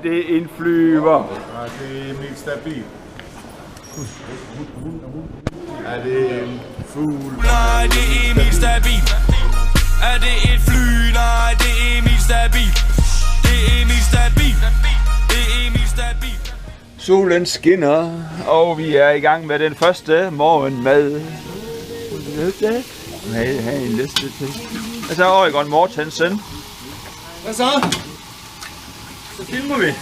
det en flyver? Er det Emil Stabil? Er det en fugl? Nej, det er Emil Stabil. Er det et fly? Nej, det er Emil Stabil. Det er Emil Stabil. Det er Emil Stabil. Solen skinner, og vi er i gang med den første morgenmad. Have en liste til. Og så er Oregon Mortensen. Hvad så? Så filmer vi.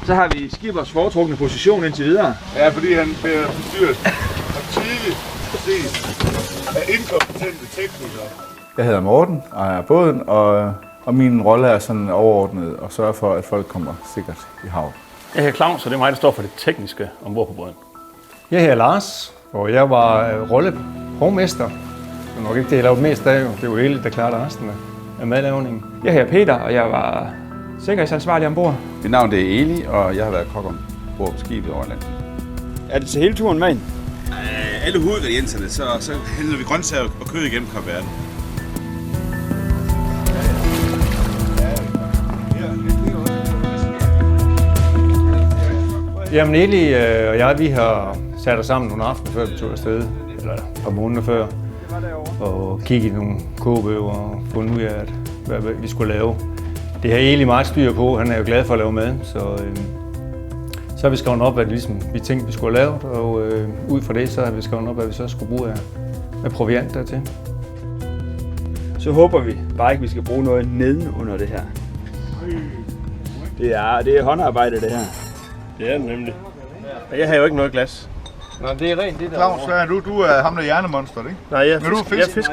Så har vi Skibers foretrukne position indtil videre. Ja, fordi han bliver forstyrret og tidligt ses af inkompetente teknikere. Jeg hedder Morten og er båden, og min rolle er sådan overordnet at sørge for, at folk kommer sikkert i havn. Jeg hedder Claus, og det er mig, der står for det tekniske ombord på båden. Jeg hedder Lars, og jeg var rollehovmester. Det var nok ikke det, jeg lavede mest af. Det var Eli, der klarede resten af madlavningen. Jeg hedder Peter, og jeg var sikkerhedsansvarlig ombord. Mit navn det er Eli, og jeg har været kok ombord på skibet over land. Er det til hele turen med? Alle hovedingredienserne, så hælder vi grøntsager og kød igennem Kap Verde. Jamen Eli og jeg, vi har sat os sammen nogle aftener før vi tog afsted, eller et par måneder før, og kigget i nogle kogebøger og fundet ud af, hvad vi skulle lave. Det har Eli meget styr på, han er jo glad for at lave mad, så har vi skrevet op, hvad vi tænkte, vi skulle lave, og ud fra det, så har vi skrevet op, hvad vi så skulle bruge af proviant dertil. Så håber vi bare ikke, vi skal bruge noget nedenunder det her. Det er håndarbejde, det her. Det er det nemlig. Jeg har jo ikke noget glas. Nå, det er rent det der. Claus, hvad er du? Du er ham der hjernemonsteret, ikke? Nej, jeg er Men du er fisk. Jeg er fisk.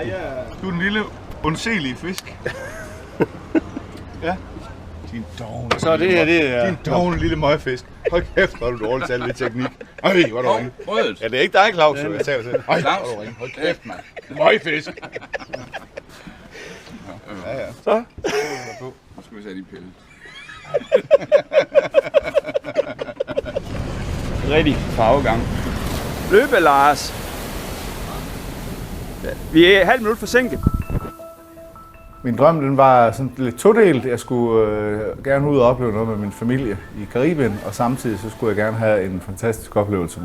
Du er den lille, undselige fisk. Ja. Din dogne. Så det her, det er... Din dogne lille møgfisk. Hold kæft, hvor er du dårligt til lidt teknik. Ej, hvor er du ringe. Brødet. Ja, det er ikke dig, Claus, jeg taler til. Ej, hvor Claus. er du ringe. Hold kæft, mand. Møgfisk. Ja, ja. Så. Nu skal vi sætte i pille. Rigtig farvegang. Løbe, Lars. Vi er halv minut forsinket. Min drøm den var sådan lidt todelt. Jeg skulle gerne ud og opleve noget med min familie i Karibien, og samtidig så skulle jeg gerne have en fantastisk oplevelse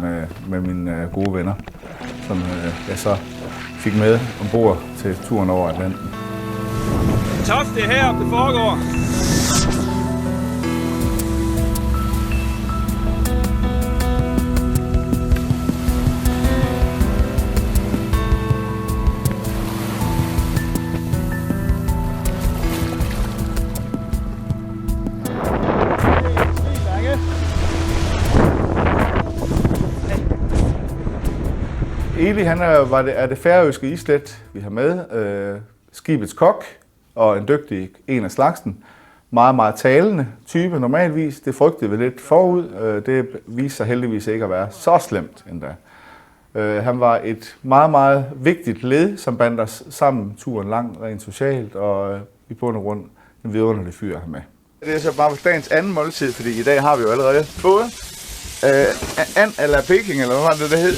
med mine gode venner, som jeg så fik med ombord til turen over Atlanten. Toft, det er heroppe, det foregår. Eli han er det færøske islet, vi har med. Skibets kok og en dygtig en af slagsen. Meget, meget talende type normalvis. Det frygtede vi lidt forud. Det viste sig heldigvis ikke at være så slemt endda. Han var et meget, meget vigtigt led, som bandt os sammen turen lang, rent socialt, og i bund og grund en vidunderlig fyr her med. Det er så bare for dagens anden måltid, fordi i dag har vi jo allerede fået and eller baking, eller hvad var det hed?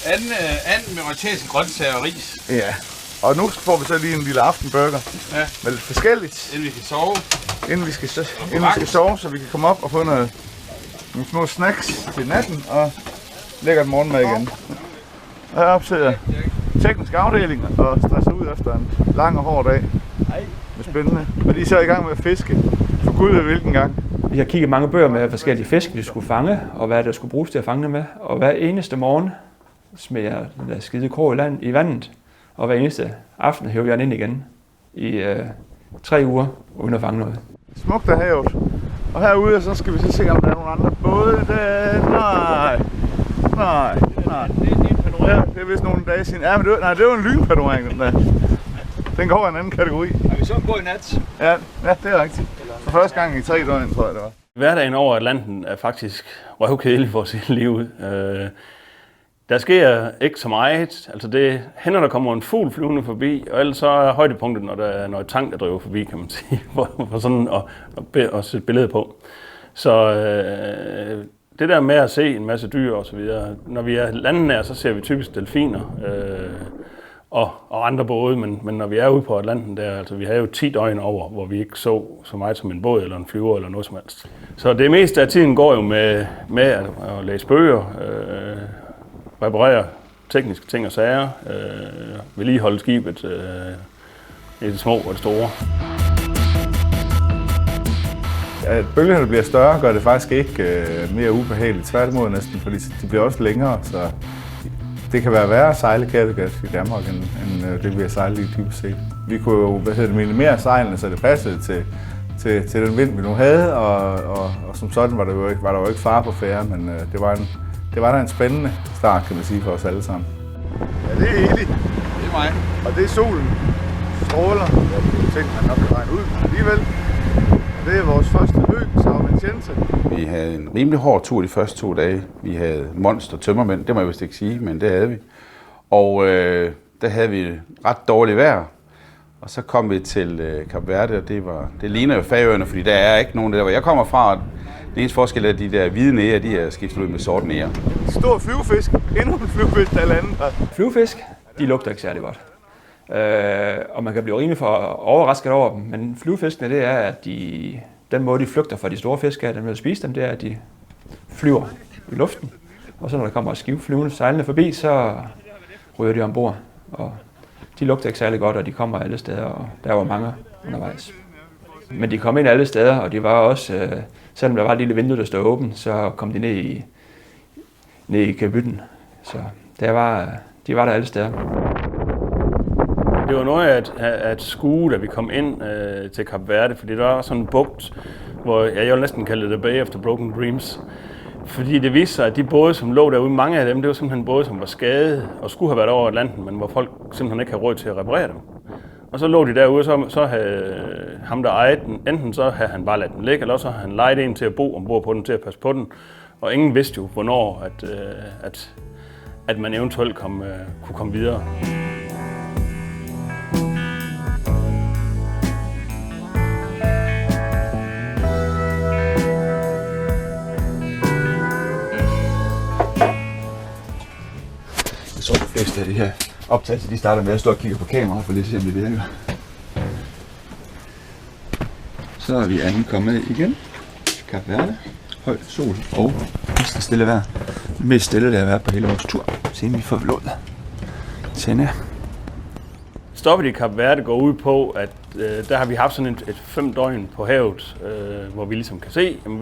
And med orientalske grøntsager og ris. Ja, og nu får vi så lige en lille aftenburger med lidt forskelligt, Inden vi kan sove. inden vi skal sove, så vi kan komme op og få nogle små snacks til natten og lækkert morgenmad igen. Heroppe sidder teknisk afdeling og stresser ud efter en lang og hård dag. Det er spændende. Og de er så i gang med at fiske. For gud ved hvilken gang. Vi har kigget mange bøger med forskellige fisk, vi skulle fange, og hvad der skulle bruges til at fange dem med. Og hver eneste morgen smed jeg den der skide krog i vandet, og hver eneste aften hævde jeg den ind igen i 3 uger, uden at fange noget. Smukt af havet. Og herude, så skal vi så se, om der er nogle andre både. Nej. Ja, det er vist nogle dage siden. Ja, men det var en lynpanorering, den der. Den går i en anden kategori. Har vi så på i nat? Ja, det er rigtigt. For første gang i 3 døgn, tror jeg det var. Hverdagen over Atlanten er faktisk røvkedelig for at se lige ud. Der sker ikke så meget. Altså det hænder, der kommer en fugl flyvende forbi, og ellers så er højdepunktet, når der er noget tank, der driver forbi, kan man sige, for sådan at sætte billede på. Så det der med at se en masse dyr og så videre, når vi er landnær, så ser vi typisk delfiner. og andre både, men når vi er ude på Atlanten, der, altså vi har jo 10 døgn over, hvor vi ikke så meget som en båd eller en flyver eller noget som helst. Så det meste af tiden går jo med at læse bøger, reparere tekniske ting og sager, vedligeholde skibet i det små og det store. At bølgerne bliver større, gør det faktisk ikke mere ubehageligt. Tværtimod næsten, fordi de bliver også længere, så det kan være værre at sejle Kattegat i Danmark, end det vi har sejlet i dybest set. Vi kunne jo minimere sejlene, så det passede til den vind, vi nu havde, og som sådan var der jo ikke fare på færre, men det var da en spændende start, kan man sige, for os alle sammen. Ja, det er Eli. Det er mig. Og det er solen. Stråler. Jeg tænkte, man nok kan regne ud, men alligevel. Det er vores første ø, São Vicente. Vi havde en rimelig hård tur de første 2 dage. Vi havde monster tømmermænd, det må jeg vist ikke sige, men det havde vi. Og der havde vi ret dårligt vejr. Og så kom vi til Kap Verde, og det ligner jo Færøerne, fordi der er ikke nogen der, hvor jeg kommer fra. Det eneste forskel er, at de der hvide næger, de er skiftet ud med sorte næger. Stor flyvefisk. Endnu en flyvefisk, der er landet her. Flyvefisk, de lugter ikke særlig godt. Og man kan blive rimelig for overrasket over dem, men flyvefiskene, det er, at den måde, de flygter fra de store fisk, den vil spise dem, det er, at de flyver i luften. Og så når der kommer et skib flyvende sejlende forbi, så ryger de ombord. Og de lugter ikke særlig godt, og de kommer alle steder, og der var mange undervejs. Men de kom ind alle steder, og de var også, selvom der var et lille vindue, der stod åbent, så kom de ned i kabytten. Så de var der alle steder. Det var noget af et skue, da vi kom ind til Kap Verde, fordi der var sådan en bugt, hvor jeg vil næsten kalde det The Bay of the Broken Dreams. Fordi det viste sig, at de både, som lå derude, mange af dem, det var simpelthen både, som var skadet og skulle have været over Atlanten, men hvor folk simpelthen ikke havde råd til at reparere dem. Og så lå de derude, så havde ham, der ejede den, enten så havde han bare ladt den ligge, eller så havde han lejet en til at bo ombord på den, til at passe på den. Og ingen vidste jo, hvornår at man eventuelt kunne komme videre. Jeg så de fleste af de her optagelser, de starter med at stå og kigge på kameraet, for lige at se, om det virker. Så er vi ankommet igen. Kap Verde. Høj sol og næsten stille vejr. Det mest stille, det har været på hele vores tur, siden vi forlod Tene. Stoppet i Kap Verde går ud på, at der har vi haft sådan et 5 døgn på havet, hvor vi ligesom kan se, jamen,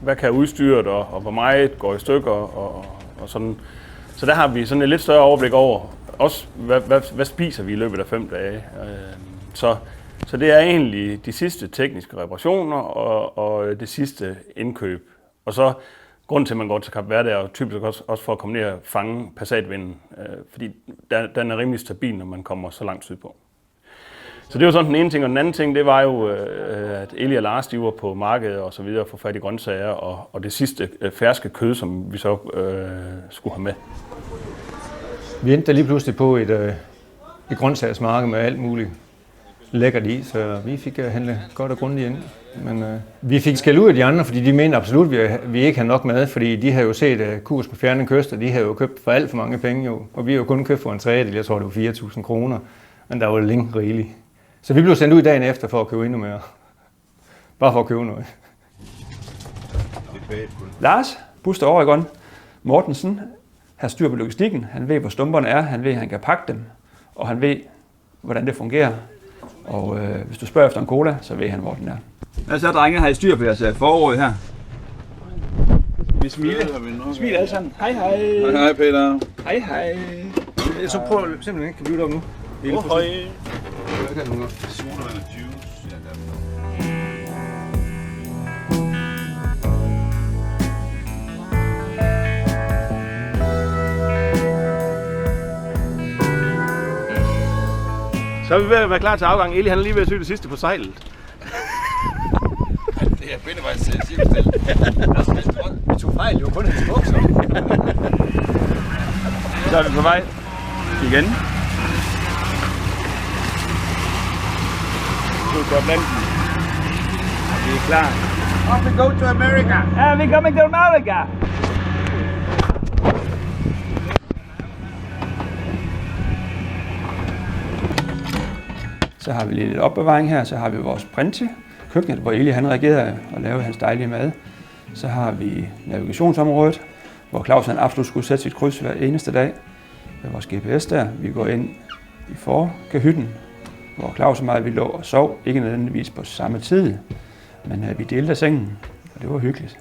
hvad kan udstyret, og hvor meget går i stykker, og sådan. Så der har vi sådan et lidt større overblik over, også hvad spiser vi i løbet af 5 dage. Så det er egentlig de sidste tekniske reparationer og det sidste indkøb. Og så grunden til, at man går til Kap Verde, er jo typisk også for at komme ned og fange passatvinden, fordi den er rimelig stabil, når man kommer så langt sydpå. Så det var sådan den ene ting, og den anden ting, det var jo, at Eli og Lars, de var på markedet og så videre for fat i grøntsager, og det sidste ferske kød, som vi så skulle have med. Vi endte lige pludselig på et grøntsagsmarked med alt muligt lækkert i, så vi fik handlet godt og grundigt ind. Men vi fik skæld ud af de andre, fordi de mente absolut, at vi ikke havde nok mad, fordi de havde jo set kurs på fjerne kyster, de havde jo købt for alt for mange penge jo, og vi har jo kun købt for en tredjedel, jeg tror det var 4.000 kroner, men der var længe rigeligt. Så vi blev sendt ud dagen efter for at købe endnu mere. Bare for at købe noget. Lars, Buster Oregon Mortensen, har styr på logistikken. Han ved, hvor stumperne er. Han ved, at han kan pakke dem. Og han ved, hvordan det fungerer. Og hvis du spørger efter en cola, så ved han, hvor den er. Hvad så, drenge? Har I styr på jeres forår her? Vi smiler. Smiler alle sammen. Hej, hej. Hej, hej Peter. Hej, hej. Så prøv simpelthen ikke, kan blive deroppe nu. Hej. Så er vi ved at være klar til afgang. Eli, han er lige ved at sy det sidste på sejlet. Det er bindevejs sivstil. Vi tog fejl, jo kun en bukser. Så er vi på vej igen. Du går blandt. Vi er klar. Off we go to America. Yeah, we're coming to America. Så har vi lidt opbevaring her, så har vi vores printe, køkkenet, hvor Eli han reagerer og laver hans dejlige mad. Så har vi navigationsområdet, hvor Claus han absolut skulle sætte sit kryds hver eneste dag. Med vores GPS der. Vi går ind i forkahytten, hvor Claus og mig vi lå og sov, ikke nødvendigvis på samme tid, men vi delte sengen, og det var hyggeligt.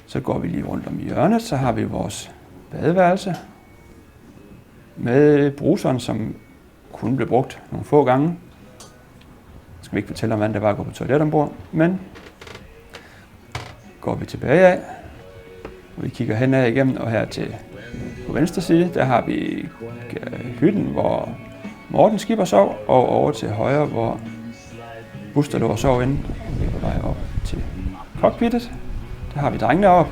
Så går vi lige rundt om hjørnet, så har vi vores badeværelse med bruseren, som kun blev brugt nogle få gange. Jeg skal ikke fortælle om, hvordan det var at gå på toilet ombord, men går vi tilbage af, og vi kigger henad igennem, og her til på venstre side, der har vi hytten, hvor Morten skipper sov, og over til højre, hvor Buster lå og sov inde. Vi er på vej op til cockpittet. Der har vi drengene op.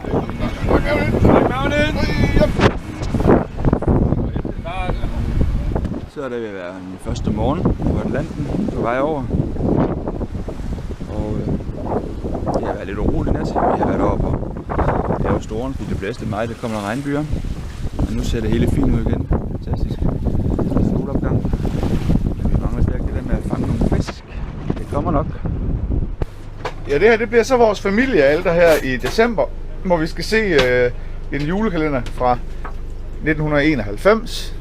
Så er det ved at være den første morgen på Atlanten på vej over. Og det har været lidt uroligt nat. Vi har været oppe og lave storen, fordi det blæste meget, der kommer der regnbyer. Men nu ser det hele fint ud igen. Fantastisk. Solopgang. Men vi mangler stadig det der med at fange nogle fisk. Det kommer nok. Ja, det her det bliver så vores familiealter her i december, hvor vi skal se en julekalender fra 1991.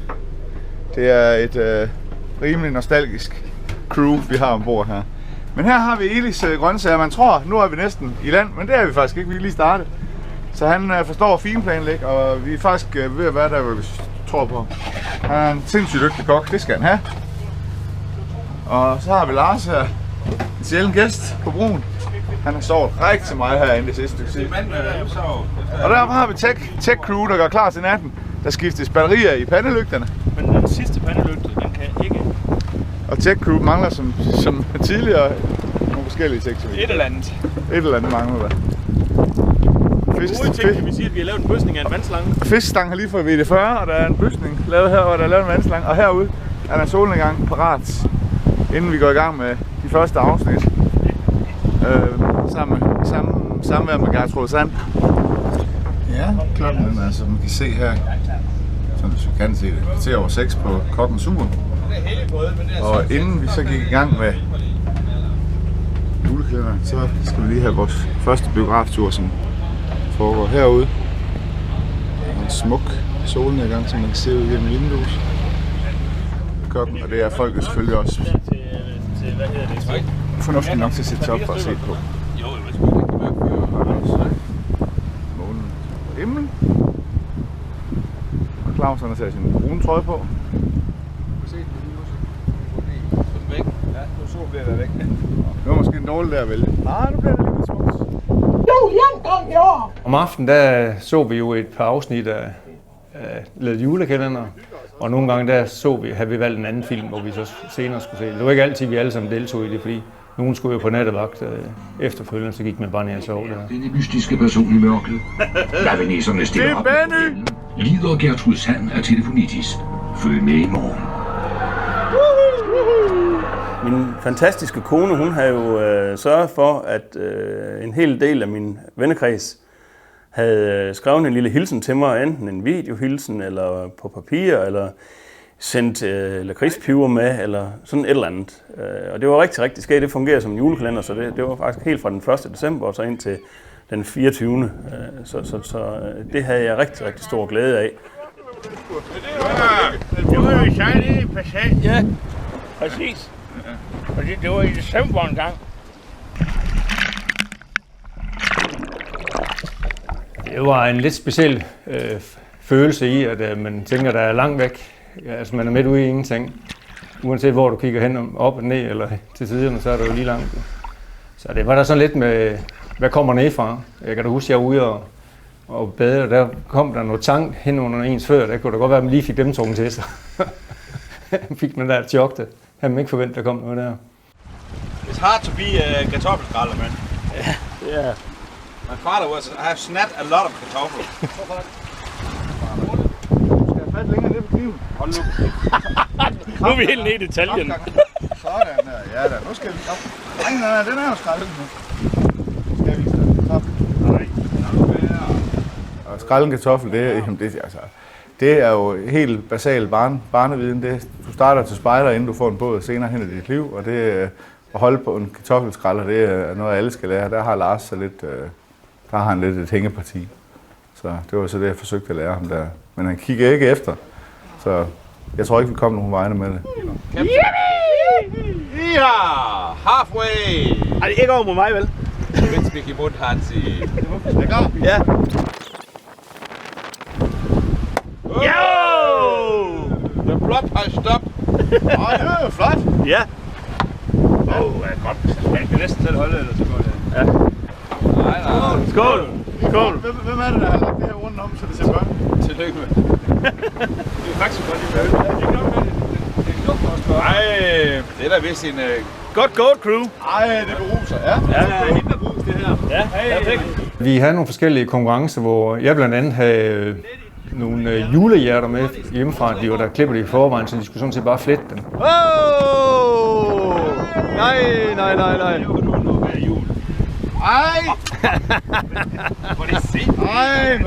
Det er et rimelig nostalgisk crew, vi har ombord her. Men her har vi Elis grøntsager. Man tror, nu er vi næsten i land, men det er vi faktisk ikke. Vi er lige startet. Så han forstår finplanlæg, og vi er faktisk ved at være der, hvor vi tror på. Han er en sindssygt dygtig kok, det skal han have. Og så har vi Lars her, en sjælden gæst på broen. Han har sovet rigtig meget herinde det sidste stykke tid. Og der har vi Tech Crew, der gør klar til natten. Der skiftes batterier i pandelygterne. Men den sidste pandelygte, den kan ikke. Og Tech Crew mangler som tidligere nogle forskellige teknologier. Et eller andet mangler der. Kan vi sige, at vi har lavet en bøsning af en vandslange? Fiskestang har lige fået VD40, og der er en bøsning lavet her, og der er lavet en vandslange. Og herude er der en solnedgang parat, inden vi går i gang med de første afsnit. Samvær med Gertrud Sand. Ja, klokken er, som man kan se her, som du kan se det, til over 6 på Kokkens Ur. Og inden vi så gik i gang med julekalenderen, så skal vi lige have vores første biograftur, som foregår herude. En smuk solnedgang, som man kan se ud gennem vinduet. Kokken, og det er folket selvfølgelig også fornuftigt nok til at sætte op for at se på. Månen på himlen. Og Claus har taget sin brune trøje på. Nu er måske en dårlig der at vælge. Nej, nu bliver det lidt smukt. Om aftenen der så vi jo et par afsnit af lidt julekalender, og nogle gange der havde vi valgt en anden film, hvor vi så senere skulle se. Det var ikke altid, vi alle sammen deltog i det, fordi nogen skulle jo på nattevagt. Efterfølgende så gik man bare ned og sov der. Denne mystiske person i mørket. Laveneserne stiller op. Lider Gertrud Sand af telefonitis. Følg med i morgen. Min fantastiske kone, hun har jo sørget for, at en hel del af min vennekreds havde skrevet en lille hilsen til mig, enten en videohilsen, eller på papir, eller sendt lakridspiver med, eller sådan et eller andet. Og det var rigtig, rigtig skægt. Det fungerer som en julekalender, så det var faktisk helt fra den 1. december og så ind til den 24. Så det havde jeg rigtig, rigtig stor glæde af. Det var jo sejlet i Passat. Ja, præcis. Og det var i december en gang. Det var en lidt speciel følelse i, at man tænker, der er langt væk. Altså man er midt ude i ingenting. Uanset hvor du kigger hen, op og ned eller til siderne, så er det jo lige langt. Så det var der sådan lidt med, hvad kommer nedfra? Jeg kan da huske, jeg var ude og bade, og der kom der noget tang hen under ens før. Der kunne da godt være, at man lige fik dem trukket til sig. Fik man der et chok, der havde man ikke forventet, der kom noget der. It's hard to be a kartoffelskræller, man. Yeah. My father have snapped a lot of kartofler. Skal jeg fatte længere ned på kniven? Hold nu. Nu er vi helt nede i detaljen. Sådan der, ja da. Nu skal vi op. Nej, den er jo skrællet nu. Skal jeg vise dig? Op. Nej. Og skrællet kartoffel, det er altså... Det er jo helt basal barneviden. Du starter til spejder, inden du får en båd senere hen i dit liv, og det at holde på en kartoffelskræller, det er noget, alle skal lære. Der har Lars så lidt, der har han lidt et hængeparti. Så det var så det, jeg forsøgte at lære ham der. Men han kigger ikke efter, så jeg tror ikke, vi kommer nogen vegne med det. Ja, halfway! Ej, det er ikke over mod mig, vel? Wenn wir Mund hat sie. Er klar? Ja. Yo! The plot has stopped. Ej, det er flot. Ja. Ja, godt. Man kan næsten selv holde det, eller så går det. Ja. Nej. Skål! Skål! Hvem er det, der har lagt det her rundt om, så det ser godt? Tillykke med. Det er faktisk godt i øl. Det er godt med det. Det lugter også godt. Ej, det er da vist en... Godt goat crew. Ej, det beruser, ja. Ja, det er helt brus, det her. Ja, perfekt. Vi havde nogle forskellige konkurrencer, hvor jeg blandt andet havde nogle julehjerter med hjemmefra. De var der klippet i forvejen, så de skulle sådan set bare flette dem. Oh! Nej. Ej! Hvor det sindssygt. Ej, man.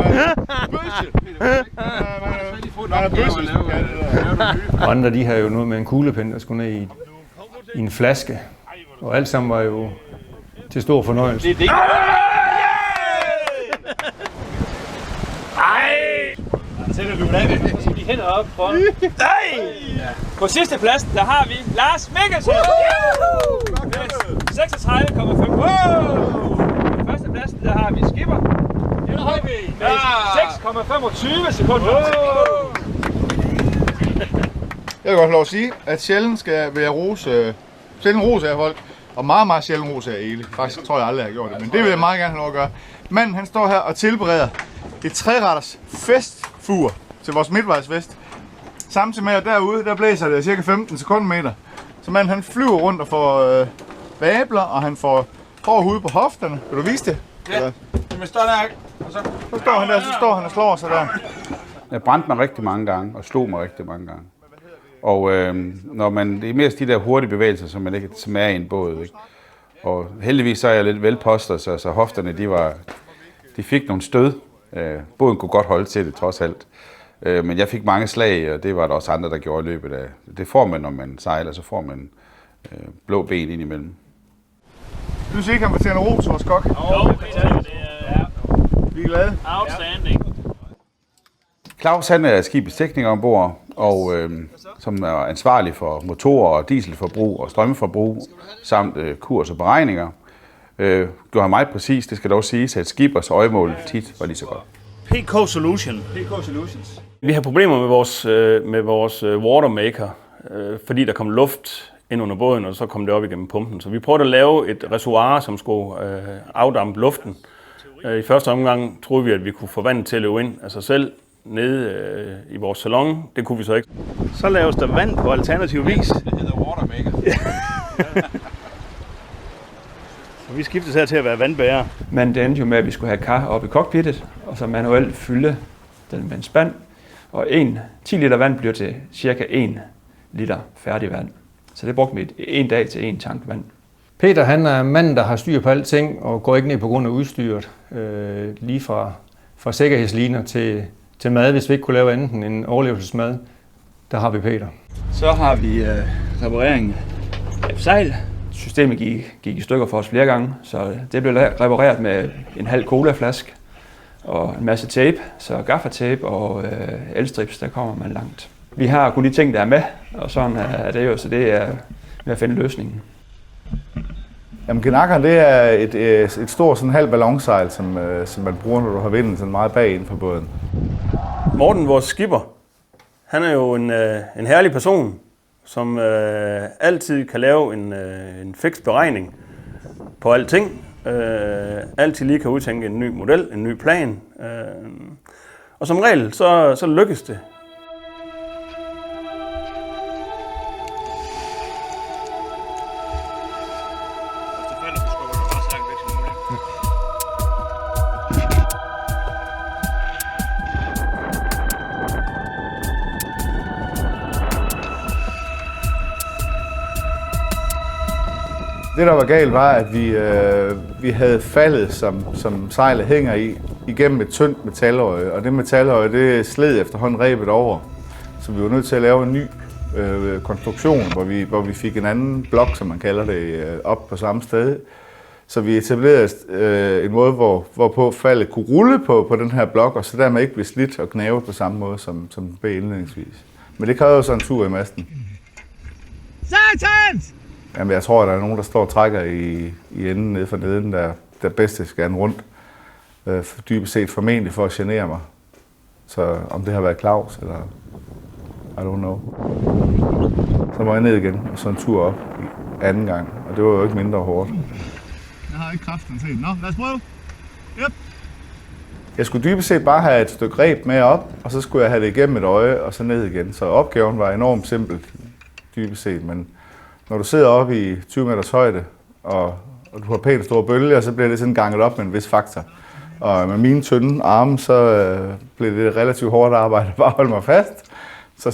Bøsse. Man er bøsse. Og andre, de havde jo noget med en kuglepen, der skulle ned i en flaske. Og alt sammen var jo til stor fornøjelse. Det. Sætter du den? Så skal de hænder op for. Nej! På sidste plads, der har vi Lars Mikkelsen. 36,5. På første plads, der har vi Skipper. Det er Højby. 6,25 sekunder. Jeg vil godt have lov at sige, at sjældent vil jeg rose af folk, og meget, meget sjældent rose af Eli. Faktisk tror jeg aldrig, jeg har gjort det, men det vil jeg meget gerne have lov at gøre. Manden, han står her og tilbereder et 3-retters festfur til vores midtvejsfest. Samtidig med, at derude, der blæser det cirka 15 sekundmeter. Så manden, han flyver rundt og får vabler, og han får hård hud på hofterne. Vil du vise det? Ja, men står der ikke. Så står han og slår sig der. Jeg brændte mig rigtig mange gange, og slog mig rigtig mange gange. Og når det er mest de der hurtige bevægelser, som er i en båd, ikke? Og heldigvis så er jeg lidt velpostret, så hofterne, de fik nogle stød. Båden kunne godt holde til det, trods alt. Men jeg fik mange slag, og det var der også andre, der gjorde i løbet af. Det får man, når man sejler, så får man blå ben ind imellem. Du siger ikke, han fortjener ros, vores kok. Jo, det er vi er glade. Outstanding. Claus, han er skibets tekniker ombord, og som er ansvarlig for motorer og dieselforbrug og strømforbrug, samt kurs og beregninger. Gjorde han meget præcis, det skal dog siges, at skibers øjemål tit var lige så godt. PK Solution. PK Solutions. Vi har problemer med vores watermaker, fordi der kom luft ind under båden, og så kom det op igennem pumpen. Så vi prøvede at lave et reservoir, som skulle afdampe luften. I første omgang troede vi, at vi kunne få vandet til at løbe ind af sig selv nede i vores salon. Det kunne vi så ikke. Så laves der vand på alternativ vis. Det hedder watermaker. Vi skiftes her til at være vandbærer. Men det endte jo med, at vi skulle have kar oppe i cockpittet, og så manuelt fylde den med en spand. Og 10 liter vand bliver til cirka 1 liter færdig vand. Så det brugte vi en dag til 1 tank vand. Peter, han er manden, der har styr på alting, og går ikke ned på grund af udstyret. Lige fra sikkerhedsliner til mad, hvis vi ikke kunne lave andet end en overlevelsesmad. Der har vi Peter. Så har vi repareringen af sejl. Systemet gik i stykker for os flere gange, så det blev repareret med en halv colaflaske og en masse tape, så gaffatape og elstrips, der kommer man langt. Vi har kun de ting, der er med, og sådan er det jo, så det er med at finde løsningen. Jamen, genakkeren, det er et stort sådan halv ballonsejl, som man bruger, når du har vinden sådan meget bag inden for båden. Morten, vores skipper, han er jo en herlig person, som altid kan lave en fix beregning på alting. Altid lige kan udtænke en ny model, en ny plan. Og som regel, så lykkes det. Det, der var galt, var, at vi havde faldet, som sejlet hænger i, igennem et tyndt metaløje. Og det metaløje, det sled efterhånden rebet over. Så vi var nødt til at lave en ny konstruktion, hvor vi fik en anden blok, som man kalder det, op på samme sted. Så vi etablerede en måde, hvorpå faldet kunne rulle på den her blok, og så dermed ikke blive slidt og gnavet på samme måde, som den blev indledningsvis. Men det kræver jo så en tur i masten. Satans! Jamen, jeg tror, at der er nogen, der står og trækker i enden nede for neden, der bedste skal rundt. Dybest set formentlig for at genere mig. Så om det har været Claus, eller I don't know. Så må jeg ned igen, og så en tur op anden gang. Og det var jo ikke mindre hårdt. Jeg har ikke kraften til. Nå, lad os prøve. Yep. Jeg skulle dybest set bare have et stykke reb med op, og så skulle jeg have det igennem et øje, og så ned igen. Så opgaven var enormt simpel, dybest set. Men når du sidder oppe i 20 meters højde, og du har pænt store bølger, så bliver det sådan ganget op med en vis faktor. Og med mine tynde arme, så blev det relativt hårdt arbejde bare at holde mig fast. Så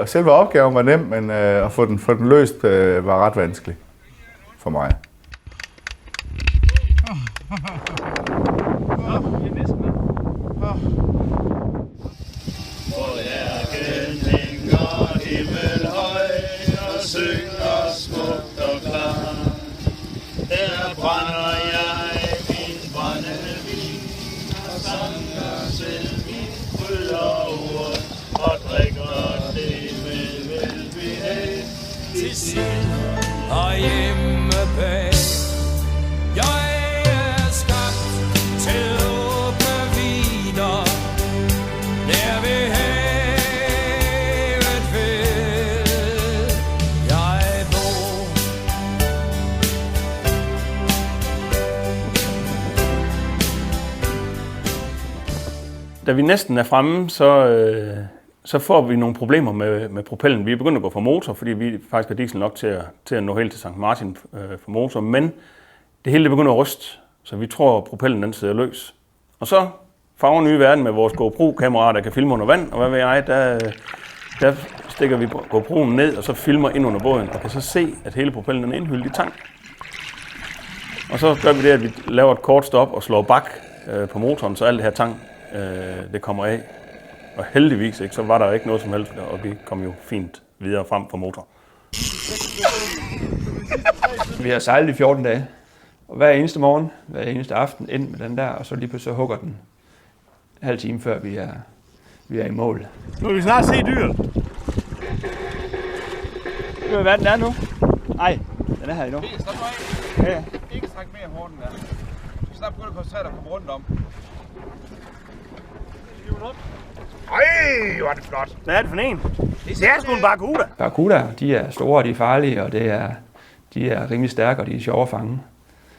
selve opgaven var nem, men at få den løst var ret vanskeligt for mig. Og hjemmebag. Jeg er skabt til åbne vidder, der ved havet vil jeg bo. Da vi næsten er fremme, så får vi nogle problemer med propellen. Vi er begyndt at gå for motor, fordi vi faktisk har diesel nok til at nå helt til St. Martin for motor, men det hele begynder at ryste, så vi tror, at propellen den sidder løs. Og så farver nye verden med vores GoPro-kamera, der kan filme under vand, og hvad ved jeg, der stikker vi GoPro'en ned, og så filmer ind under båden, og kan så se, at hele propellen er indhyllet i tang. Og så gør vi det, at vi laver et kort stop og slår bak på motoren, så alt det her tang, det kommer af. Og heldigvis ikke, så var der ikke noget som helst, og vi kom jo fint videre frem på motor. Vi har sejlet i 14 dage, og hver eneste morgen, hver eneste aften ind med den der, og så lige pludselig hugger den en halv time før vi er i mål. Nu vil vi snart se dyret. Ved du hvad den er nu? Nej, den er her endnu. Stop nu af. Ja. Ikke stræk mere hårdt end der. Du snart begynder at koncentrere dig på rundt om. Ej, hvor er det flot. Hvad er det for en? Det er sgu en barracuda. Barracuda, de er store, de er farlige, og de er rimelig stærke, og de er sjove at fange.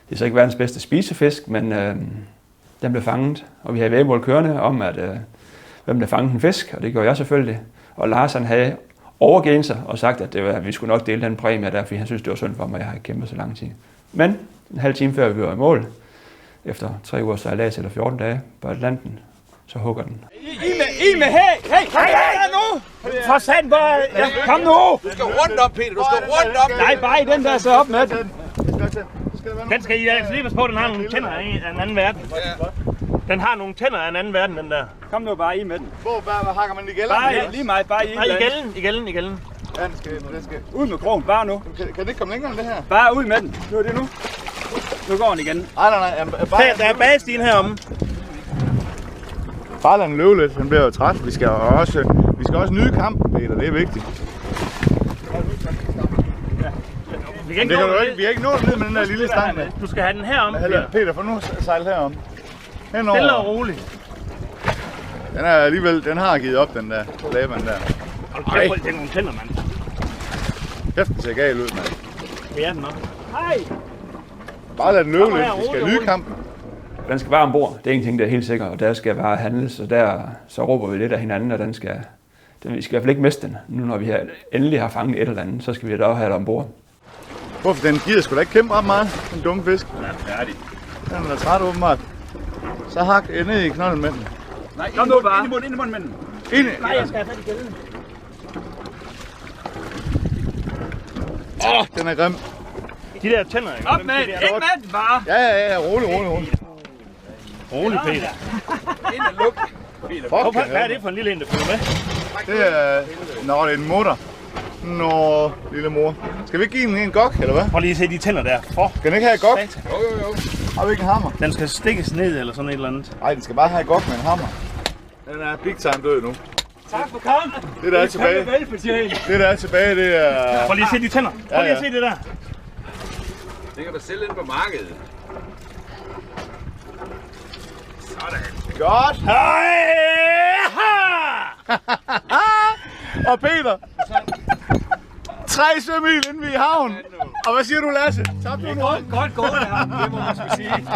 Det er så ikke verdens bedste spisefisk, men den blev fanget, og vi havde væddemål kørende om, at hvem der fangede en fisk, og det gjorde jeg selvfølgelig. Og Lars han havde overgivet sig og sagt, at vi skulle nok dele den præmie der, fordi han synes, det var synd for mig, at jeg havde kæmpet så lang tid. Men en halv time før vi var i mål, efter 3 uger sejlads eller 14 dage på Atlanten, så hugger den. I med, hey, nu! For satan, bare, kom nu! Du skal rundt om, Peter, du skal rundt om. Nej, bare i den der, så op med den. Den skal I altså lige passe på, den har nogle tænder af en anden verden. Den har nogle tænder af en anden verden, den der. Kom nu bare i med den. Hvad hakker man i gælden? Bare lige meget, bare i. Nej, i gælden. Ja, den skal. Ud med krogen, bare nu. Kan det ikke komme længere end det her? Bare ud med den. Nu er det nu. Nu går den igen. Nej. Bare... Der er bagestien heromme. Bare lad den løbe lidt, han bliver jo træt. Vi skal også nyde kampen, Peter, det er vigtigt. Vi kan ikke nå ned med den der lille stang med. Du skal have den herom. Peter, få nu sejle herom. Henover. Stille og roligt. Den har givet op, den der læband der. Ej, det er nogle tænder, mand. Kæft, den ser galt ud, mand. Det er den nok. Hej! Bare lad den løbe lidt, vi skal nyde kampen. Den skal bare ombord, det er ingenting, der er helt sikkert, og der skal bare handles, og så råber vi lidt af hinanden, og vi skal i hvert fald ikke miste den. Nu når vi endelig har fanget et eller andet, så skal vi da også have det ombord. Hvorfor? Den gider sgu da ikke kæmpe ret meget, den dumme fisk. Den er færdig. Den er træt åbenbart. Så hak ned i knolden med den. Nej, kom nu bare. Ind i munden med den. Nej, jeg skal have fat i gælden. Den er grim. De der tænder, ikke? Op med den! Ind med den bare! Ja, rolig. Rolig, Peter. Ind og luk. Hvad er det for en lille en, der følger med? Det er... Nå, det er en mutter. Nå, lille mor. Skal vi ikke give den en gok, eller hvad? Prøv lige at se de tænder der. Skal den ikke have et gok? Jo. Har vi ikke en hammer? Den skal stikkes ned eller sådan et eller andet. Nej, den skal bare have et gok med en hammer. Den er big time død nu. Tak for kamp. Det der er tilbage. Det er... Prøv lige at se de tænder. Prøv lige at se det der. Det kan du sælge ind på markedet. Godt! Og Peter! 3 sømil inden vi er i havn. Og hvad siger du, Lasse? Tabte du noget? Godt gået her, det må man skulle sige.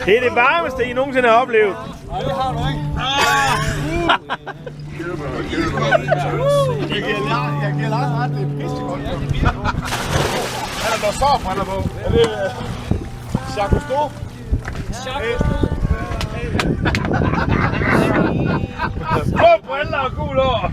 Det er det varmeste, I nogensinde har oplevet. Nej, det har du ikke. Jeg giver Lars ret, det er pissegodt. Han er der sårbriller på. Er det Jacques Cousteau? Blå briller og gul hår.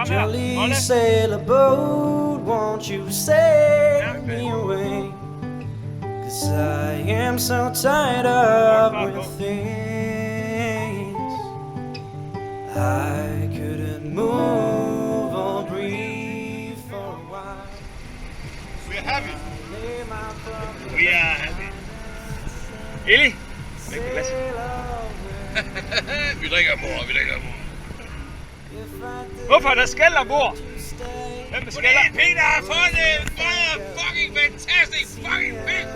Jolly sailboat, won't you sail me away? 'Cause I am so tied up with things. I couldn't move or breathe for a while. We're happy. We are happy. Eli? Vi drikker mor. Hvorfor er der skælder, mor? Hvem er skælder? Fordi Peter har fået en fucking fantastic fucking fisk!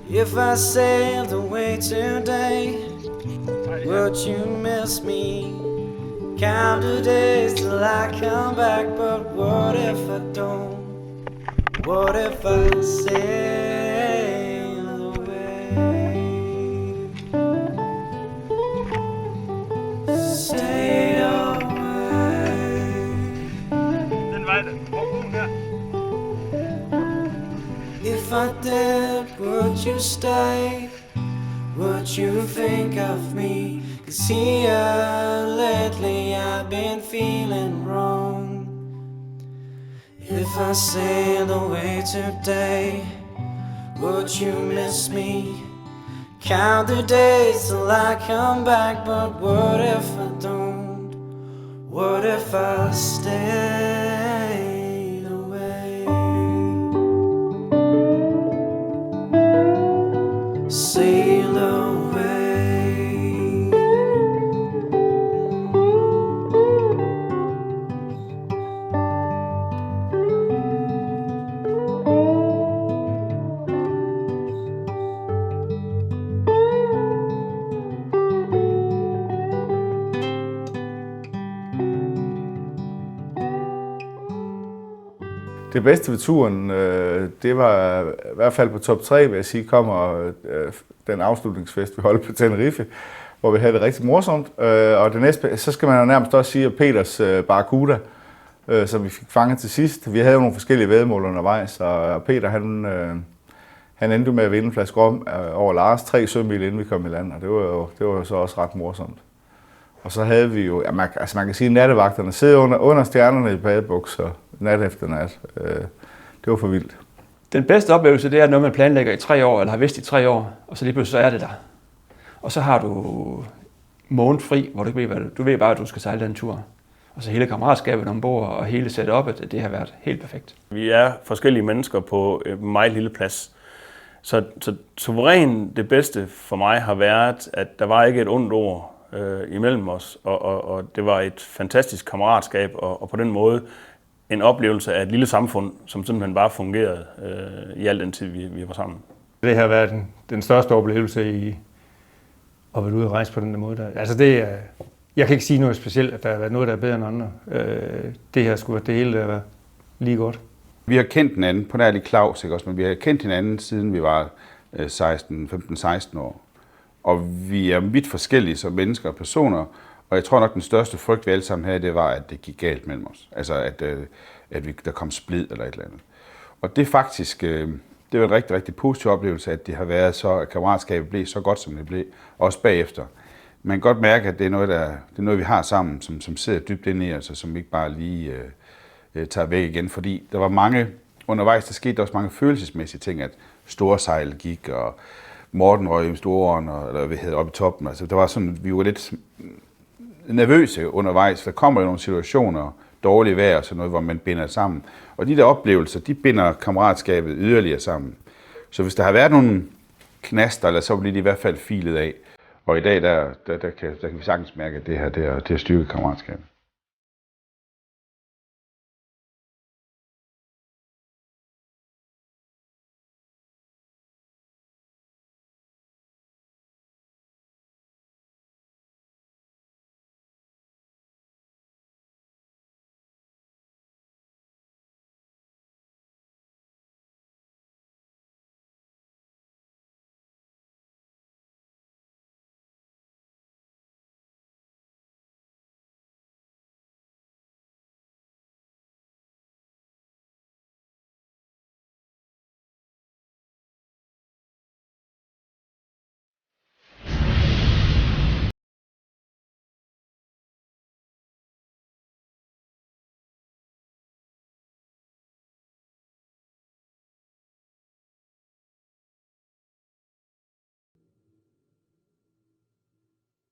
If I sailed away today, would you miss me? Count the days till I come back, but what if I don't? What if I sail away? Stay away. Den vej der. If I did, would you stay? Would you think of me? 'Cause here lately I've been feeling wrong. If I sailed away today, would you miss me? Count the days till I come back, but what if I don't? What if I stayed away? Sail away. Det bedste ved turen, det var i hvert fald på top 3, vil jeg sige, kommer den afslutningsfest, vi holdt på Tenerife, hvor vi havde det rigtig morsomt. Og det næste, så skal man jo nærmest også sige, at Peters Barracuda, som vi fik fanget til sidst. Vi havde jo nogle forskellige væddemål undervejs, og Peter han endte med at vinde en flaske rom over Lars 3 sømil, inden vi kom i land, og det var jo så også ret morsomt. Og så havde vi jo, man kan sige, nattevagterne sidder under stjernerne i badebukser nat efter nat. Det var for vildt. Den bedste oplevelse, det er noget, man planlægger i 3 år, eller har vidst i 3 år, og så lige pludselig så er det der. Og så har du måned fri, hvor du ved bare, at du skal sejle den tur. Og så hele kammeratskabet ombord og hele setup'et, det har været helt perfekt. Vi er forskellige mennesker på en meget lille plads. Så suverænt det bedste for mig har været, at der var ikke et ondt ord imellem os, og det var et fantastisk kammeratskab, og på den måde en oplevelse af et lille samfund, som simpelthen bare fungerede i al den tid, vi var sammen. Det har været den største oplevelse i at være ude og rejse på den der måde. Der. Altså jeg kan ikke sige noget specielt, at der har været noget, der er bedre end andre. Det her skulle være det hele, der var lige godt. Vi har kendt hinanden, på nær lige Claus, ikke også, men vi har kendt hinanden, siden vi var 15-16 år. Og vi er vidt forskellige som mennesker og personer, og jeg tror nok, den største frygt, vi alle sammen havde, det var, at det gik galt mellem os. Altså, at der kom splid eller et eller andet. Og det er faktisk, det var en rigtig, rigtig positiv oplevelse, at det har været så, at kammeratskabet blev så godt, som det blev, også bagefter. Man kan godt mærke, at det er noget, vi har sammen, som sidder dybt inde i os, og som ikke bare lige tager væk igen. Fordi der var mange, undervejs der skete også mange følelsesmæssige ting, at Storsejl gik, og Morten røg i Storåren, eller hvad hedder oppe i toppen. Altså, der var sådan, vi var lidt nervøse undervejs. Der kommer jo nogle situationer, dårlige vejr og sådan noget, hvor man binder sammen. Og de der oplevelser, de binder kammeratskabet yderligere sammen. Så hvis der har været nogle knaster, eller så bliver de i hvert fald filet af. Og i dag, der kan vi sagtens mærke, at det her styrke kammeratskabet.